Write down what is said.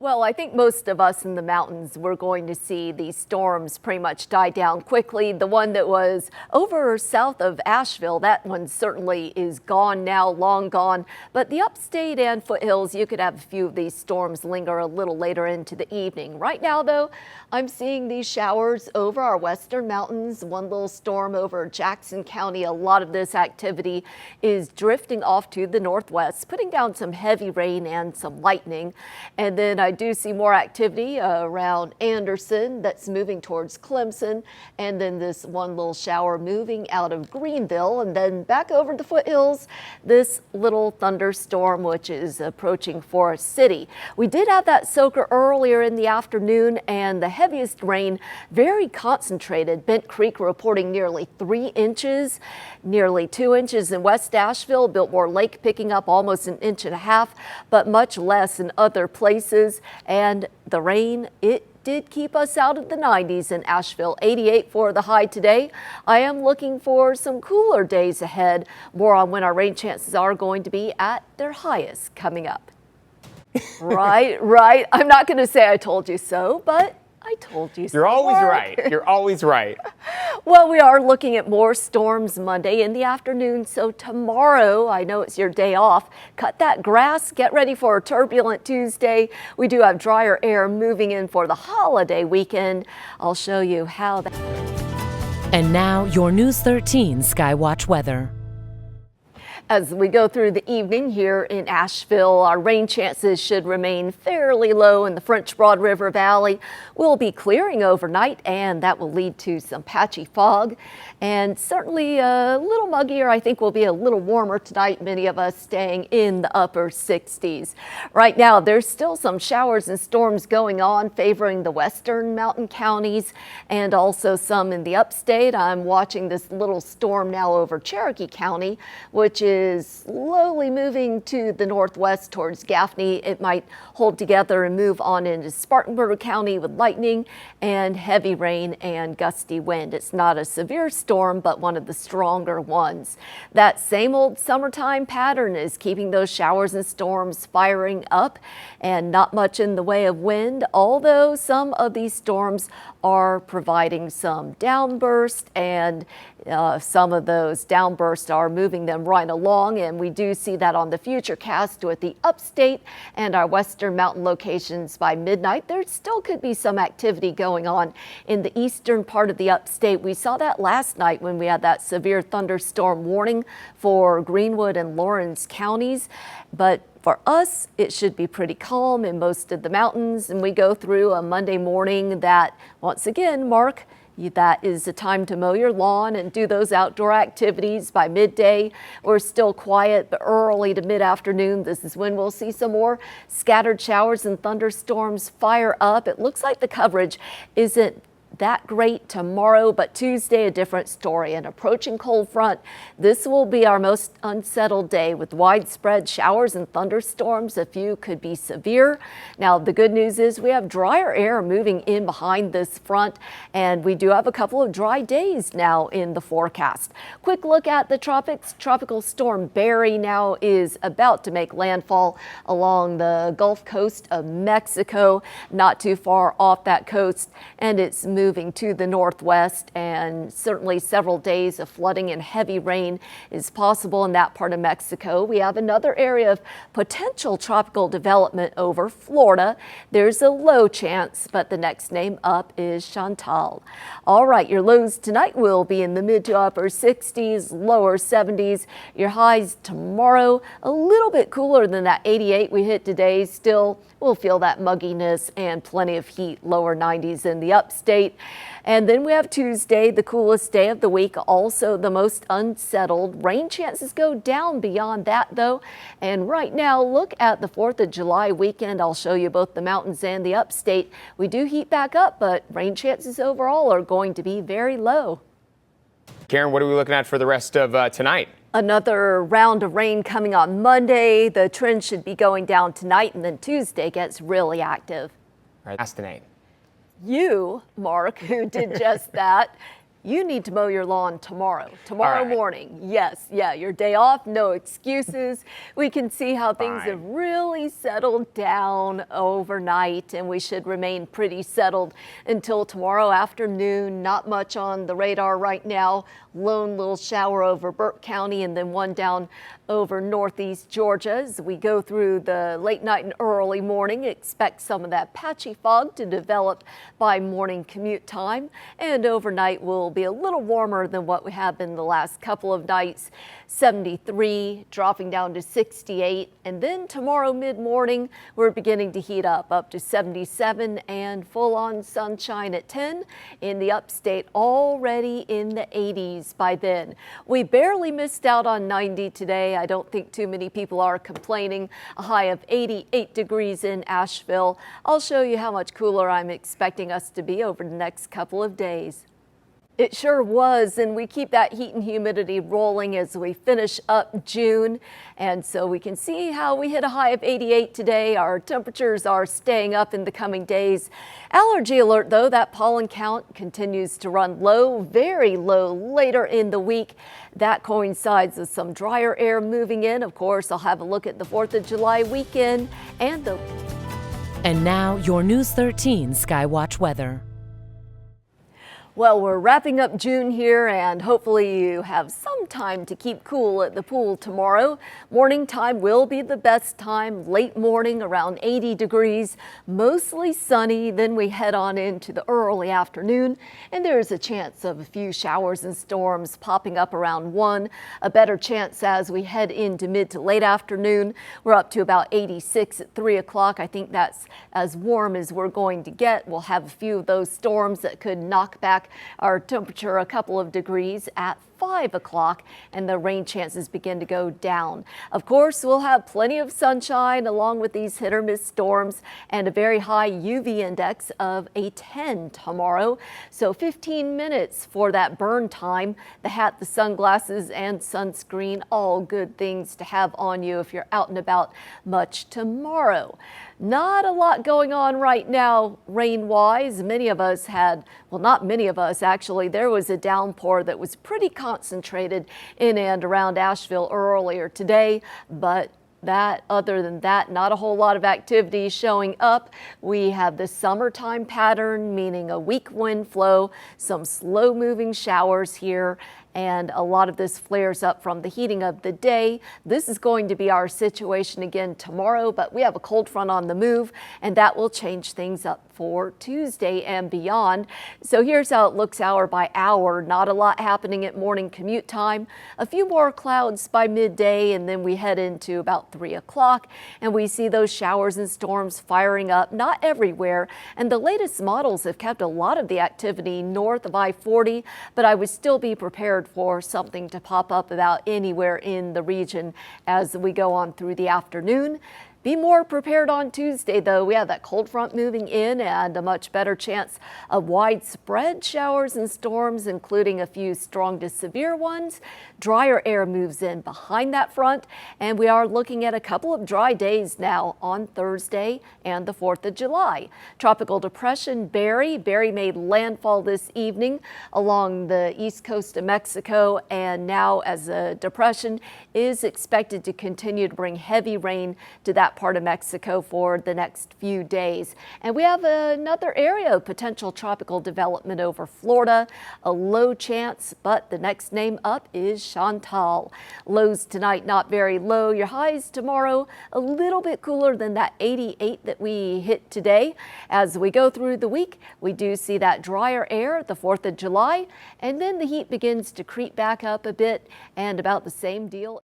Well, I think most of us in the mountains, we're going to see these storms pretty much die down quickly. The one that was over south of Asheville, that one certainly is gone now, long gone. But the upstate and foothills, you could have a few of these storms linger a little later into the evening. Right now, though, I'm seeing these showers over our western mountains, one little storm over Jackson County. A lot of this activity is drifting off to the northwest, putting down some heavy rain and some lightning. And then I do see more activity around Anderson that's moving towards Clemson, and then this one little shower moving out of Greenville, and then back over the foothills, this little thunderstorm which is approaching Forest City. We did have that soaker earlier in the afternoon, and the heaviest rain very concentrated. Bent Creek reporting nearly 3 inches, nearly 2 inches in West Asheville, Biltmore Lake picking up almost 1.5 inches, but much less in other places. And the rain, it did keep us out of the 90s in Asheville. 88 for the high today. I am looking for some cooler days ahead. More on when our rain chances are going to be at their highest coming up. Right. I'm not going to say I told you so, but I told you so. You're always right. You're always right. Well, we are looking at more storms Monday in the afternoon. So tomorrow, I know it's your day off, cut that grass, get ready for a turbulent Tuesday. We do have drier air moving in for the holiday weekend. I'll show you how that. And now your News 13 Skywatch weather. As we go through the evening here in Asheville, our rain chances should remain fairly low in the French Broad River Valley. We'll be clearing overnight, and that will lead to some patchy fog. And certainly a little muggier. I think we'll be a little warmer tonight, many of us staying in the upper 60s. Right now, there's still some showers and storms going on favoring the western mountain counties and also some in the upstate. I'm watching this little storm now over Cherokee County, which is slowly moving to the northwest towards Gaffney. It might hold together and move on into Spartanburg County with lightning and heavy rain and gusty wind. It's not a severe storm, but one of the stronger ones. That same old summertime pattern is keeping those showers and storms firing up, and not much in the way of wind, although some of these storms are providing some downburst, and some of those downbursts are moving them right along, and we do see that on the futurecast with the upstate and our western mountain locations by midnight. There still could be some activity going on in the eastern part of the upstate. We saw that last night when we had that severe thunderstorm warning for Greenwood and Lawrence counties, but for us, it should be pretty calm in most of the mountains, and we go through a Monday morning that, once again, Mark, that is the time to mow your lawn and do those outdoor activities. By midday, we're still quiet, but early to mid-afternoon, this is when we'll see some more scattered showers and thunderstorms fire up. It looks like the coverage isn't that great tomorrow, but Tuesday a different story. An approaching cold front. This will be our most unsettled day with widespread showers and thunderstorms. A few could be severe. Now the good news is we have drier air moving in behind this front, and we do have a couple of dry days now in the forecast. Quick look at the tropics. Tropical storm Barry now is about to make landfall along the Gulf Coast of Mexico, not too far off that coast, and it's moving to the northwest, and certainly several days of flooding and heavy rain is possible in that part of Mexico. We have another area of potential tropical development over Florida. There's a low chance, but the next name up is Chantal. All right, your lows tonight will be in the mid to upper 60s, lower 70s. Your highs tomorrow, a little bit cooler than that 88 we hit today. Still, we'll feel that mugginess and plenty of heat, lower 90s in the upstate. And then we have Tuesday, the coolest day of the week, also the most unsettled. Rain chances go down beyond that, though. And right now, look at the 4th of July weekend. I'll show you both the mountains and the upstate. We do heat back up, but rain chances overall are going to be very low. Karen, what are we looking at for the rest of tonight? Another round of rain coming on Monday. The trend should be going down tonight, and then Tuesday gets really active. All right, last tonight. You, Mark, who did just that, You need to mow your lawn tomorrow right. morning. Yes, yeah, your day off, no excuses. We can see how things Fine. have really settled down overnight, and we should remain pretty settled until tomorrow afternoon. Not much on the radar right now. Lone little shower over Burke County and then one down over northeast Georgia. As we go through the late night and early morning, expect some of that patchy fog to develop by morning commute time, and overnight will be a little warmer than what we have been the last couple of nights. 73 dropping down to 68, and then tomorrow mid-morning we're beginning to heat up to 77 and full-on sunshine at 10 in the upstate, already in the 80s by then. We barely missed out on 90 today. I don't think too many people are complaining. A high of 88 degrees in Asheville. I'll show you how much cooler I'm expecting us to be over the next couple of days. It sure was, and we keep that heat and humidity rolling as we finish up June. And so we can see how we hit a high of 88 today. Our temperatures are staying up in the coming days. Allergy alert, though, that pollen count continues to run low, very low later in the week. That coincides with some drier air moving in. Of course, I'll have a look at the 4th of July weekend and the... And now your News 13 Skywatch weather. Well, we're wrapping up June here, and hopefully you have some time to keep cool at the pool tomorrow. Morning time will be the best time, late morning around 80 degrees, mostly sunny. Then we head on into the early afternoon, and there's a chance of a few showers and storms popping up around 1. A better chance as we head into mid to late afternoon. We're up to about 86 at 3 o'clock. I think that's as warm as we're going to get. We'll have a few of those storms that could knock back our temperature a couple of degrees at 5 o'clock, and the rain chances begin to go down. Of course, we'll have plenty of sunshine along with these hit or miss storms and a very high UV index of a 10 tomorrow. So 15 minutes for that burn time. The hat, the sunglasses, and sunscreen, all good things to have on you if you're out and about much tomorrow. Not a lot going on right now rain-wise. Many of us had, well, not many of us actually, there was a downpour that was pretty concentrated in and around Asheville earlier today, but other than that, not a whole lot of activity showing up. We have the summertime pattern, meaning a weak wind flow, some slow moving showers here, and a lot of this flares up from the heating of the day. This is going to be our situation again tomorrow, but we have a cold front on the move, and that will change things up for Tuesday and beyond. So here's how it looks hour by hour. Not a lot happening at morning commute time. A few more clouds by midday, and then we head into about 3 o'clock, and we see those showers and storms firing up, not everywhere. And the latest models have kept a lot of the activity north of I-40, but I would still be prepared for something to pop up about anywhere in the region as we go on through the afternoon. Be more prepared on Tuesday, though. We have that cold front moving in and a much better chance of widespread showers and storms, including a few strong to severe ones. Drier air moves in behind that front, and we are looking at a couple of dry days now on Thursday and the 4th of July. Tropical depression Barry made landfall this evening along the east coast of Mexico, and now as a depression is expected to continue to bring heavy rain to that part of Mexico for the next few days. And we have another area of potential tropical development over Florida. A low chance, but the next name up is Chantal. Lows tonight not very low. Your highs tomorrow a little bit cooler than that 88 that we hit today. As we go through the week, we do see that drier air the 4th of July, and then the heat begins to creep back up a bit, and about the same deal